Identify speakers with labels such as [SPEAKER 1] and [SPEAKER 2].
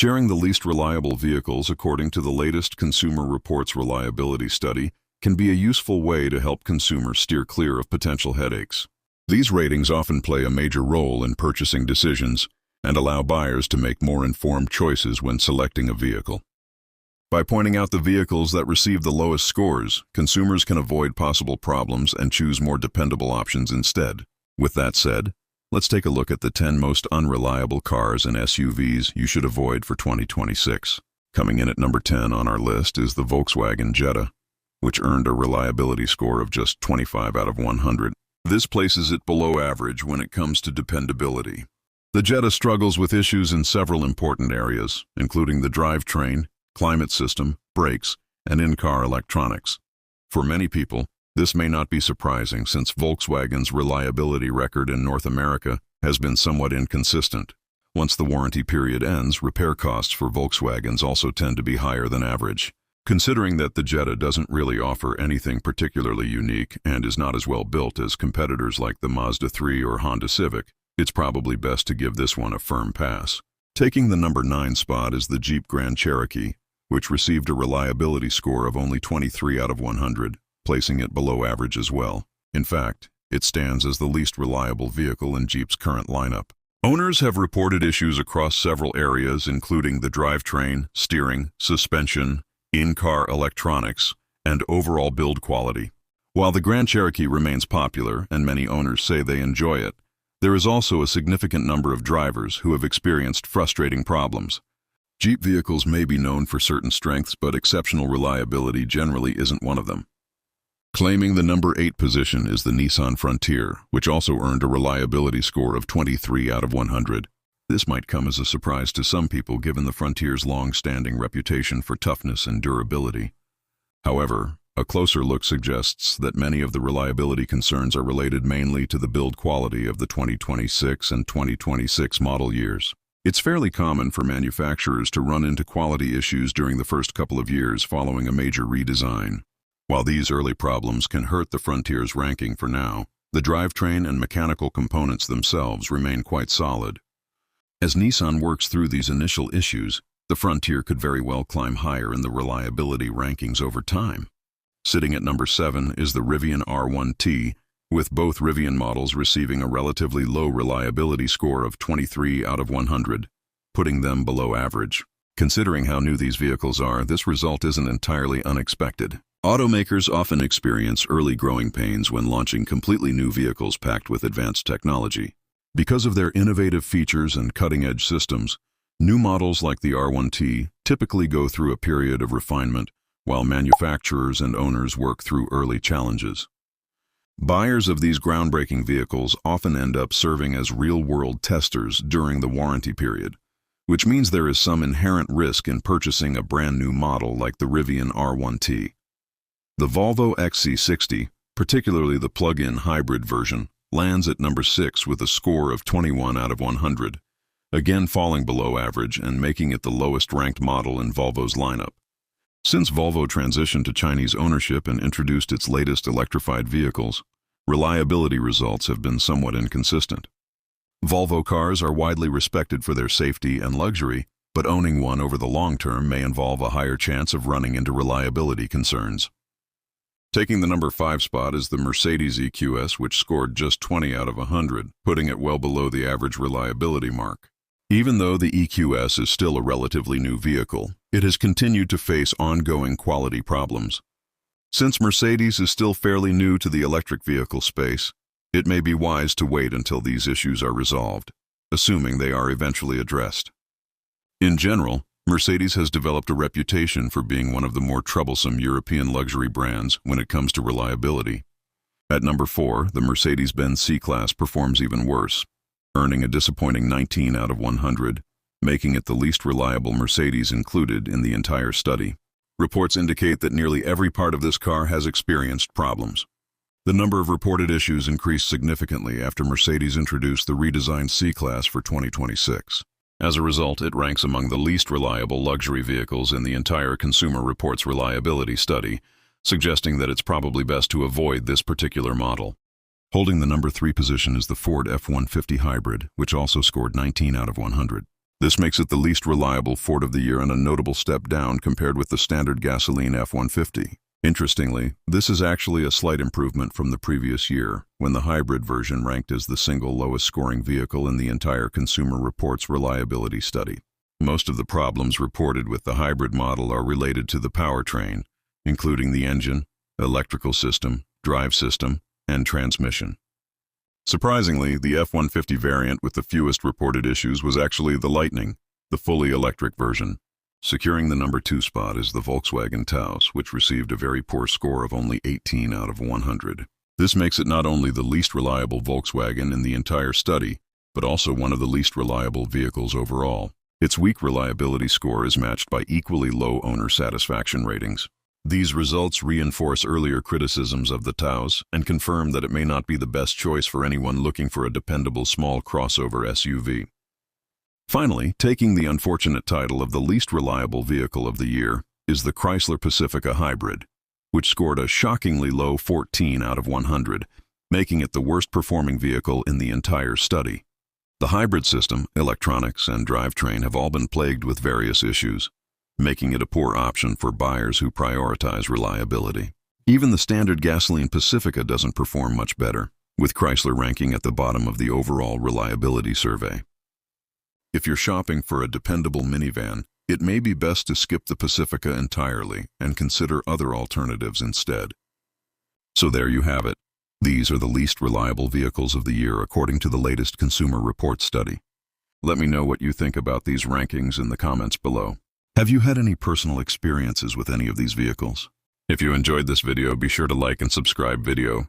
[SPEAKER 1] Sharing the least reliable vehicles according to the latest Consumer Reports reliability study can be a useful way to help consumers steer clear of potential headaches. These ratings often play a major role in purchasing decisions and allow buyers to make more informed choices when selecting a vehicle. By pointing out the vehicles that receive the lowest scores, consumers can avoid possible problems and choose more dependable options instead. With that said, let's take a look at the 10 most unreliable cars and SUVs you should avoid for 2026. Coming in at number 10 on our list is the Volkswagen Jetta, which earned a reliability score of just 25 out of 100. This places it below average when it comes to dependability. The Jetta struggles with issues in several important areas, including the drivetrain, climate system, brakes, and in-car electronics. For many people, this may not be surprising since Volkswagen's reliability record in North America has been somewhat inconsistent. Once the warranty period ends, repair costs for Volkswagens also tend to be higher than average. Considering that the Jetta doesn't really offer anything particularly unique and is not as well built as competitors like the Mazda 3 or Honda Civic, it's probably best to give this one a firm pass. Taking the number 9 spot is the Jeep Grand Cherokee, which received a reliability score of only 23 out of 100, placing it below average as well. In fact, it stands as the least reliable vehicle in Jeep's current lineup. Owners have reported issues across several areas, including the drivetrain, steering, suspension, in-car electronics, and overall build quality. While the Grand Cherokee remains popular and many owners say they enjoy it, there is also a significant number of drivers who have experienced frustrating problems. Jeep vehicles may be known for certain strengths, but exceptional reliability generally isn't one of them. Claiming the number 8 position is the Nissan Frontier, which also earned a reliability score of 23 out of 100. This might come as a surprise to some people given the Frontier's long-standing reputation for toughness and durability. However, a closer look suggests that many of the reliability concerns are related mainly to the build quality of the 2026 and 2026 model years. It's fairly common for manufacturers to run into quality issues during the first couple of years following a major redesign. While these early problems can hurt the Frontier's ranking for now, the drivetrain and mechanical components themselves remain quite solid. As Nissan works through these initial issues, the Frontier could very well climb higher in the reliability rankings over time. Sitting at number 7 is the Rivian R1T, with both Rivian models receiving a relatively low reliability score of 23 out of 100, putting them below average. Considering how new these vehicles are, this result isn't entirely unexpected. Automakers often experience early growing pains when launching completely new vehicles packed with advanced technology. Because of their innovative features and cutting-edge systems, new models like the R1T typically go through a period of refinement while manufacturers and owners work through early challenges. Buyers of these groundbreaking vehicles often end up serving as real-world testers during the warranty period, which means there is some inherent risk in purchasing a brand-new model like the Rivian R1T. The Volvo XC60, particularly the plug-in hybrid version, lands at number 6 with a score of 21 out of 100, again falling below average and making it the lowest-ranked model in Volvo's lineup. Since Volvo transitioned to Chinese ownership and introduced its latest electrified vehicles, reliability results have been somewhat inconsistent. Volvo cars are widely respected for their safety and luxury, but owning one over the long term may involve a higher chance of running into reliability concerns. Taking the number 5 spot is the Mercedes EQS, which scored just 20 out of 100, putting it well below the average reliability mark. Even though the EQS is still a relatively new vehicle, it has continued to face ongoing quality problems. Since Mercedes is still fairly new to the electric vehicle space, it may be wise to wait until these issues are resolved, assuming they are eventually addressed. In general, Mercedes has developed a reputation for being one of the more troublesome European luxury brands when it comes to reliability. At number 4, the Mercedes-Benz C-Class performs even worse, earning a disappointing 19 out of 100, making it the least reliable Mercedes included in the entire study. Reports indicate that nearly every part of this car has experienced problems. The number of reported issues increased significantly after Mercedes introduced the redesigned C-Class for 2026. As a result, it ranks among the least reliable luxury vehicles in the entire Consumer Reports reliability study, suggesting that it's probably best to avoid this particular model. Holding the number 3 position is the Ford F-150 Hybrid, which also scored 19 out of 100. This makes it the least reliable Ford of the year and a notable step down compared with the standard gasoline F-150. Interestingly, this is actually a slight improvement from the previous year, when the hybrid version ranked as the single lowest scoring vehicle in the entire Consumer Reports reliability study. Most of the problems reported with the hybrid model are related to the powertrain, including the engine, electrical system, drive system, and transmission. Surprisingly, the F-150 variant with the fewest reported issues was actually the Lightning, the fully electric version. Securing the number 2 spot is the Volkswagen Taos, which received a very poor score of only 18 out of 100. This makes it not only the least reliable Volkswagen in the entire study, but also one of the least reliable vehicles overall. Its weak reliability score is matched by equally low owner satisfaction ratings. These results reinforce earlier criticisms of the Taos and confirm that it may not be the best choice for anyone looking for a dependable small crossover SUV. Finally, taking the unfortunate title of the least reliable vehicle of the year is the Chrysler Pacifica Hybrid, which scored a shockingly low 14 out of 100, making it the worst performing vehicle in the entire study. The hybrid system, electronics, and drivetrain have all been plagued with various issues, making it a poor option for buyers who prioritize reliability. Even the standard gasoline Pacifica doesn't perform much better, with Chrysler ranking at the bottom of the overall reliability survey. If you're shopping for a dependable minivan, it may be best to skip the Pacifica entirely and consider other alternatives instead. So there you have it. These are the least reliable vehicles of the year according to the latest Consumer Reports study. Let me know what you think about these rankings in the comments below. Have you had any personal experiences with any of these vehicles? If you enjoyed this video, be sure to like and subscribe video.